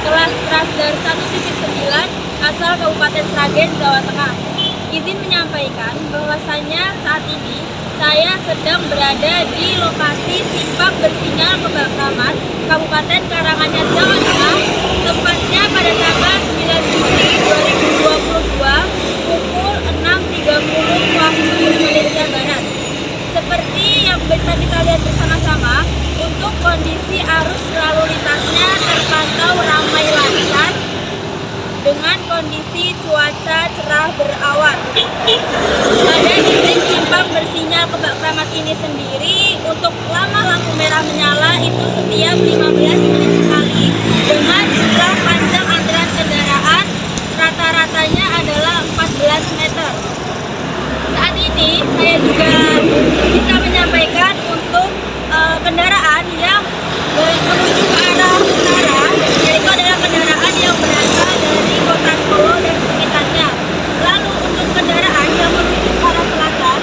kelas Prasdar 1.9 asal Kabupaten Sragen, Jawa Tengah. Izin menyampaikan bahwasannya saat ini saya sedang berada di lokasi Simpang Bersinyal Kebak Kramat, Kabupaten Karanganyar, Jawa Tengah, tepatnya pada tanggal 9 Juli 2022 pukul 6.30 waktu Indonesia Barat. Seperti yang bisa kita lihat bersama-sama, untuk kondisi arus lalu lintasnya terpantau ramai lancar dengan kondisi cuaca cerah berawan. Pada titik Simpang Bersinyal Kebak Kramat ini sendiri, untuk lama lampu merah menyala itu setiap 15 menit sekali dengan jumlah panjang antrian kendaraan rata-ratanya adalah 14 meter. Saat ini saya juga bisa menyampaikan untuk kendaraan yang menuju ke arah utara, yaitu adalah kendaraan yang berasal dari kota Solo dan sekitarnya. Lalu untuk kendaraan yang menuju ke arah selatan,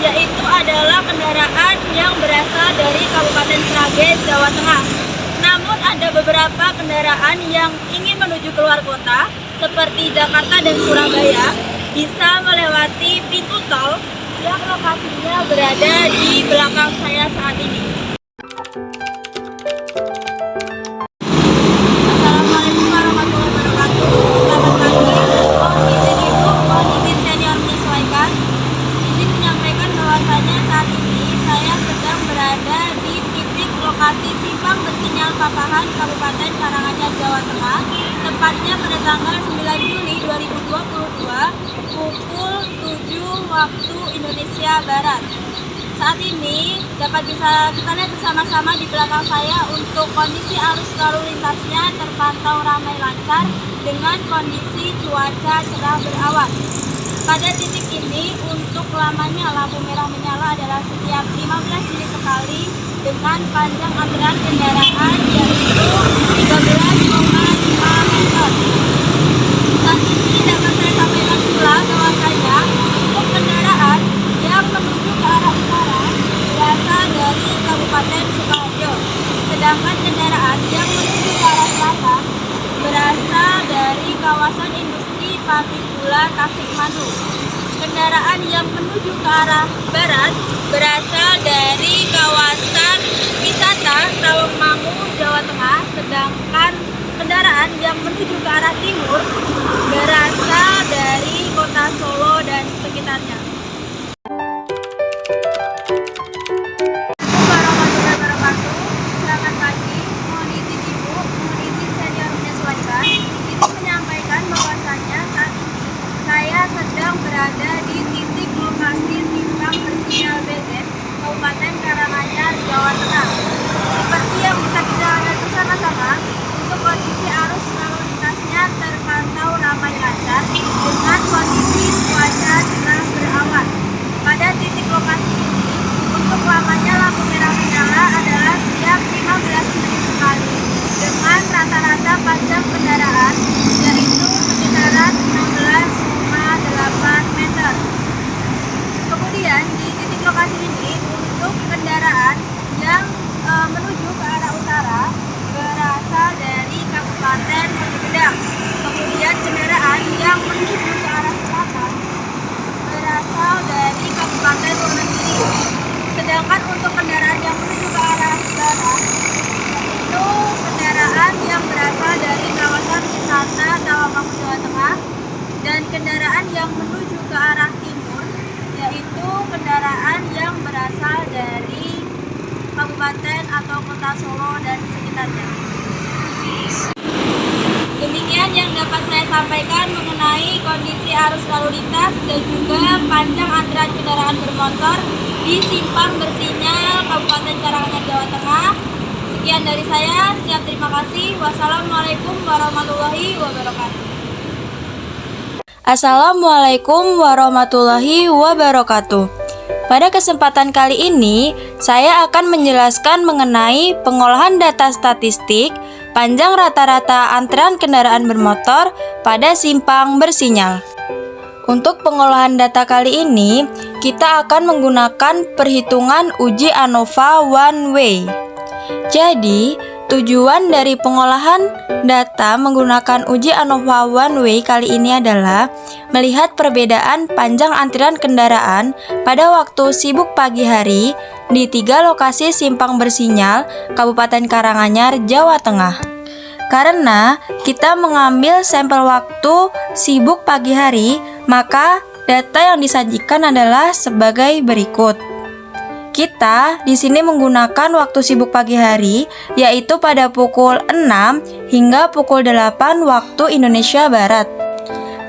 yaitu adalah kendaraan yang berasal dari Kabupaten Sragen, Jawa Tengah. Namun ada beberapa kendaraan yang ingin menuju keluar kota, seperti Jakarta dan Surabaya, bisa melewati pintu tol yang lokasinya berada di belakang saya saat ini. Assalamualaikum warahmatullahi wabarakatuh. Selamat pagi. Mohon izin ibu, mohon izin senior menyesuaikan. Izin menyampaikan bahwasanya saat ini saya sedang berada di titik lokasi Simpang Bersinyal Papahan, Kabupaten Karanganyar, Jawa Tengah, tepatnya pada tanggal 9 Juli 2022 pukul 7 waktu Indonesia Barat. Saat ini dapat bisa kita lihat bersama-sama di belakang saya untuk kondisi arus lalu lintasnya terpantau ramai lancar dengan kondisi cuaca cerah berawan. Pada titik ini untuk lamanya lampu merah menyala adalah setiap 15 menit sekali dengan panjang antrian kendaraan yaitu 13,5 meter. Saat ini dapat saya sampaikan pula bahwasanya untuk kendaraan yang menuju ke arah utara berasal dari Kabupaten Sukoharjo, sedangkan kendaraan yang menuju ke arah selatan berasal dari kawasan industri pabrik gula Tasikmalaya. Kendaraan yang menuju ke arah barat berasal dari kawasan wisata Tawangmangu, Jawa Tengah, sedangkan kendaraan yang menuju ke arah timur berasal dari kota Solo dan sekitarnya. Selamat pagi, mohon izin ibu, mohon izin senior menyesuaikan. Izin menyampaikan bahwasanya saat ini saya sedang berada di titik lokasi Simpang Bersinyal BZ, Kabupaten Karanganyar, Jawa Tengah. Seperti yang bisa kita lihat bersama-sama, untuk kondisi arus lalu lintasnya terpantau ramai lancar dengan kondisi cuaca cerah berawan. Pada titik lokasi ini, untuk lamanya lampu merah menyala adalah setiap 15 menit sekali dengan rata-rata panjang kendaraan yaitu sekitaran 16,8 meter. Kemudian di titik lokasi ini untuk kendaraan yang menuju ke arah utara berasal dari Kabupaten Sumedang. Kemudian kendaraan yang menuju ke arah selatan berasal dari Kabupaten Wonogiri. Sedangkan untuk kendaraan yang menuju ke arah barat itu kendaraan yang berasal dari kawasan wisata Tawangmangu, Jawa Tengah, dan kendaraan yang menuju ke arah timur yaitu kendaraan yang berasal dari kabupaten atau kota Solo dan sekitarnya. Demikian yang dapat saya sampaikan mengenai kondisi arus lalu lintas dan juga panjang antrian kendaraan bermotor di Simpang Bersinyal Kabupaten Karanganyar, Jawa Tengah. Sekian dari saya, siap terima kasih. Wassalamualaikum warahmatullahi wabarakatuh. Assalamualaikum warahmatullahi wabarakatuh. Pada kesempatan kali ini, saya akan menjelaskan mengenai pengolahan data statistik panjang rata-rata antrean kendaraan bermotor pada simpang bersinyal. Untuk pengolahan data kali ini, kita akan menggunakan perhitungan uji ANOVA one way. Jadi, tujuan dari pengolahan data menggunakan uji ANOVA one way kali ini adalah melihat perbedaan panjang antrian kendaraan pada waktu sibuk pagi hari di 3 lokasi simpang bersinyal Kabupaten Karanganyar, Jawa Tengah. Karena kita mengambil sampel waktu sibuk pagi hari, maka data yang disajikan adalah sebagai berikut. Kita di sini menggunakan waktu sibuk pagi hari, yaitu pada pukul 6 hingga pukul 8 waktu Indonesia Barat.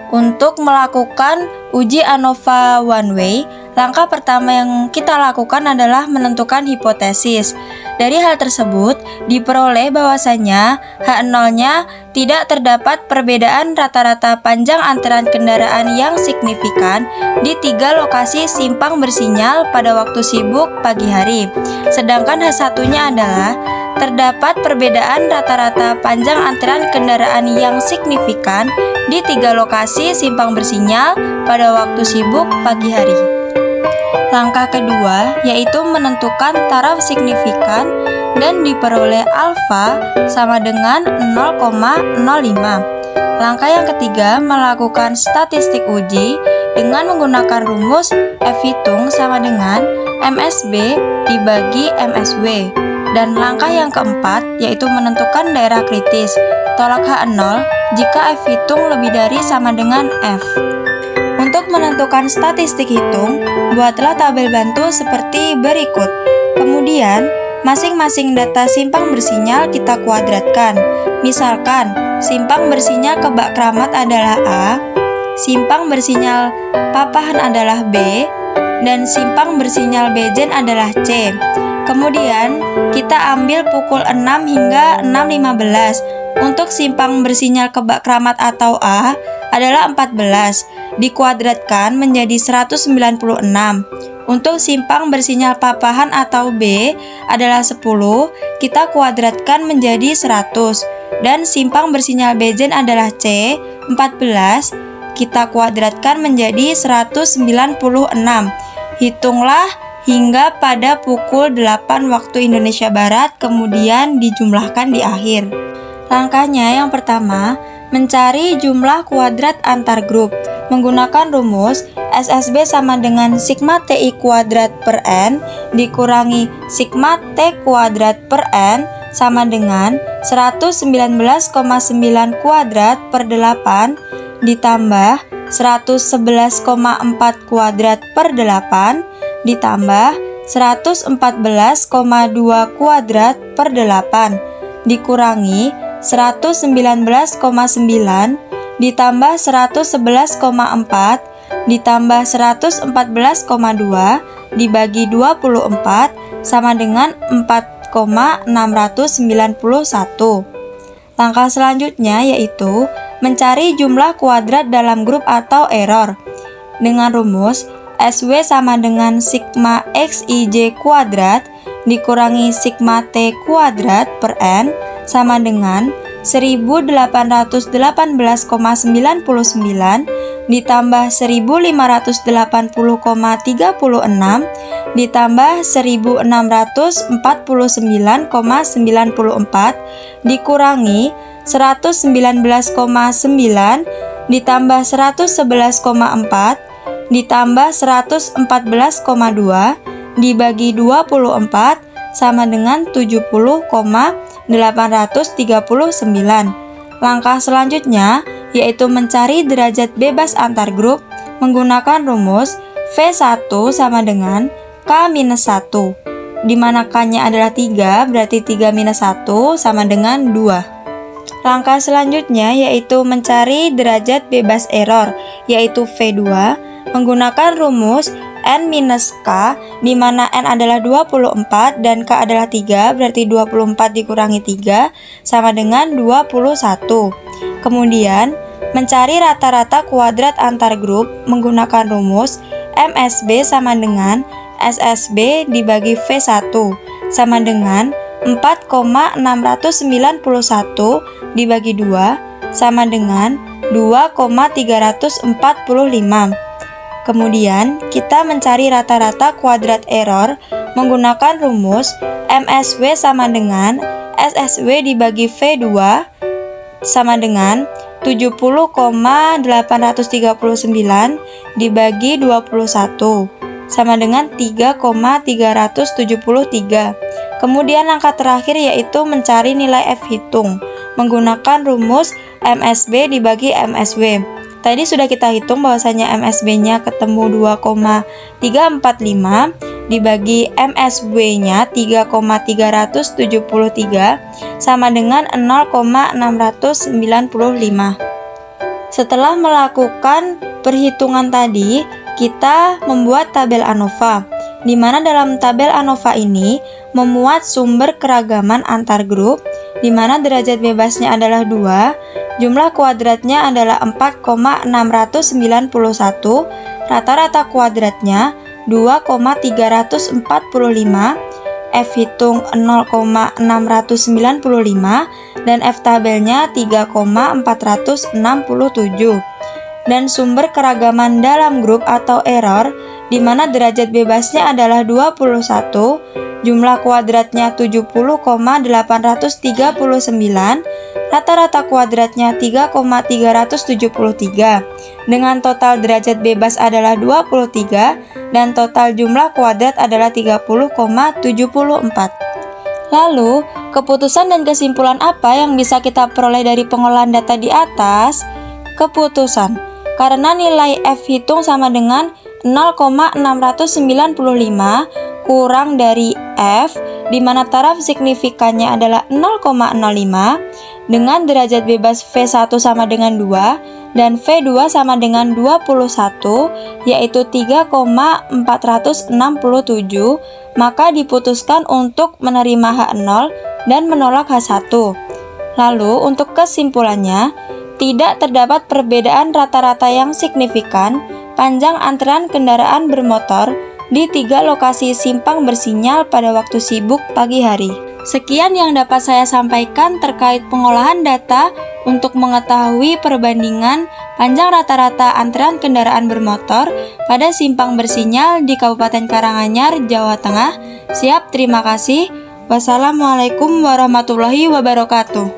Untuk melakukan uji ANOVA one way, langkah pertama yang kita lakukan adalah menentukan hipotesis. Dari hal tersebut, diperoleh bahwasanya H0-nya tidak terdapat perbedaan rata-rata panjang antrean kendaraan yang signifikan di 3 lokasi simpang bersinyal pada waktu sibuk pagi hari. Sedangkan H1-nya adalah terdapat perbedaan rata-rata panjang antrean kendaraan yang signifikan di 3 lokasi simpang bersinyal pada waktu sibuk pagi hari. Langkah kedua yaitu menentukan taraf signifikan dan diperoleh alfa sama dengan 0,05. Langkah yang ketiga melakukan statistik uji dengan menggunakan rumus F hitung sama dengan MSB dibagi MSW. Dan langkah yang keempat yaitu menentukan daerah kritis, tolak H0 jika F hitung lebih dari sama dengan F. Untuk menentukan statistik hitung, buatlah tabel bantu seperti berikut. Kemudian, masing-masing data simpang bersinyal kita kuadratkan. Misalkan, simpang bersinyal Kebak Kramat adalah A, simpang bersinyal Papahan adalah B, dan simpang bersinyal Bejen adalah C. Kemudian, kita ambil pukul 6 hingga 6.15. Untuk simpang bersinyal Kebak Kramat atau A adalah 14, dikuadratkan menjadi 196. Untuk simpang bersinyal Papahan atau B adalah 10, kita kuadratkan menjadi 100. Dan simpang bersinyal Bejen adalah C, 14, kita kuadratkan menjadi 196. Hitunglah hingga pada pukul 8 waktu Indonesia Barat, kemudian dijumlahkan di akhir. Langkahnya yang pertama, mencari jumlah kuadrat antar grup. Menggunakan rumus SSB sama dengan sigma TI kuadrat per N dikurangi sigma T kuadrat per N sama dengan 119,9 kuadrat per 8 ditambah 111,4 kuadrat per 8 ditambah 114,2 kuadrat per 8 dikurangi 119,9 ditambah 111,4 ditambah 114,2 dibagi 24 sama dengan 4,691. Langkah selanjutnya yaitu mencari jumlah kuadrat dalam grup atau error. Dengan rumus SW sama dengan sigma XIJ kuadrat dikurangi sigma T kuadrat per N sama dengan 1818,99 ditambah 1580,36 ditambah 1649,94 dikurangi 119,9 ditambah 111,4 ditambah 114,2 dibagi 24 sama dengan 70,839. Langkah selanjutnya yaitu mencari derajat bebas antar grup menggunakan rumus V1 sama dengan K-1, di mana K-nya adalah 3, berarti 3 minus 1 sama dengan 2. Langkah selanjutnya yaitu mencari derajat bebas error, yaitu V2, menggunakan rumus N-K, di mana N adalah 24 dan K adalah 3, berarti 24 dikurangi 3 sama dengan 21. Kemudian, mencari rata-rata kuadrat antar grup menggunakan rumus MSB sama dengan MSSB dibagi V1 sama dengan 4,691 dibagi 2 sama dengan 2,345. Kemudian kita mencari rata-rata kuadrat error menggunakan rumus MSW sama dengan SSW dibagi V2 sama dengan 70,839 dibagi 21 sama dengan 3,373. Kemudian langkah terakhir yaitu mencari nilai F hitung menggunakan rumus MSB dibagi MSW. Tadi sudah kita hitung bahwasanya MSB-nya ketemu 2,345 dibagi MSW-nya 3,373 sama dengan 0,695. Setelah melakukan perhitungan tadi, kita membuat tabel ANOVA, di mana dalam tabel ANOVA ini memuat sumber keragaman antar grup, di mana derajat bebasnya adalah 2, jumlah kuadratnya adalah 4,691, rata-rata kuadratnya 2,345, F hitung 0,695, dan F tabelnya 3,467. Dan sumber keragaman dalam grup atau error, di mana derajat bebasnya adalah 21, jumlah kuadratnya 70,839, rata-rata kuadratnya 3,373, dengan total derajat bebas adalah 23, dan total jumlah kuadrat adalah 30,74. Lalu, keputusan dan kesimpulan apa yang bisa kita peroleh dari pengolahan data di atas? Keputusan, karena nilai F hitung sama dengan 0,695 kurang dari F, di mana taraf signifikannya adalah 0,05, dengan derajat bebas V1 sama dengan 2, dan V2 sama dengan 21, yaitu 3,467, maka diputuskan untuk menerima H0 dan menolak H1. Lalu, untuk kesimpulannya, tidak terdapat perbedaan rata-rata yang signifikan panjang antrean kendaraan bermotor di 3 lokasi simpang bersinyal pada waktu sibuk pagi hari. Sekian yang dapat saya sampaikan terkait pengolahan data untuk mengetahui perbandingan panjang rata-rata antrean kendaraan bermotor pada simpang bersinyal di Kabupaten Karanganyar, Jawa Tengah. Siap, terima kasih. Wassalamualaikum warahmatullahi wabarakatuh.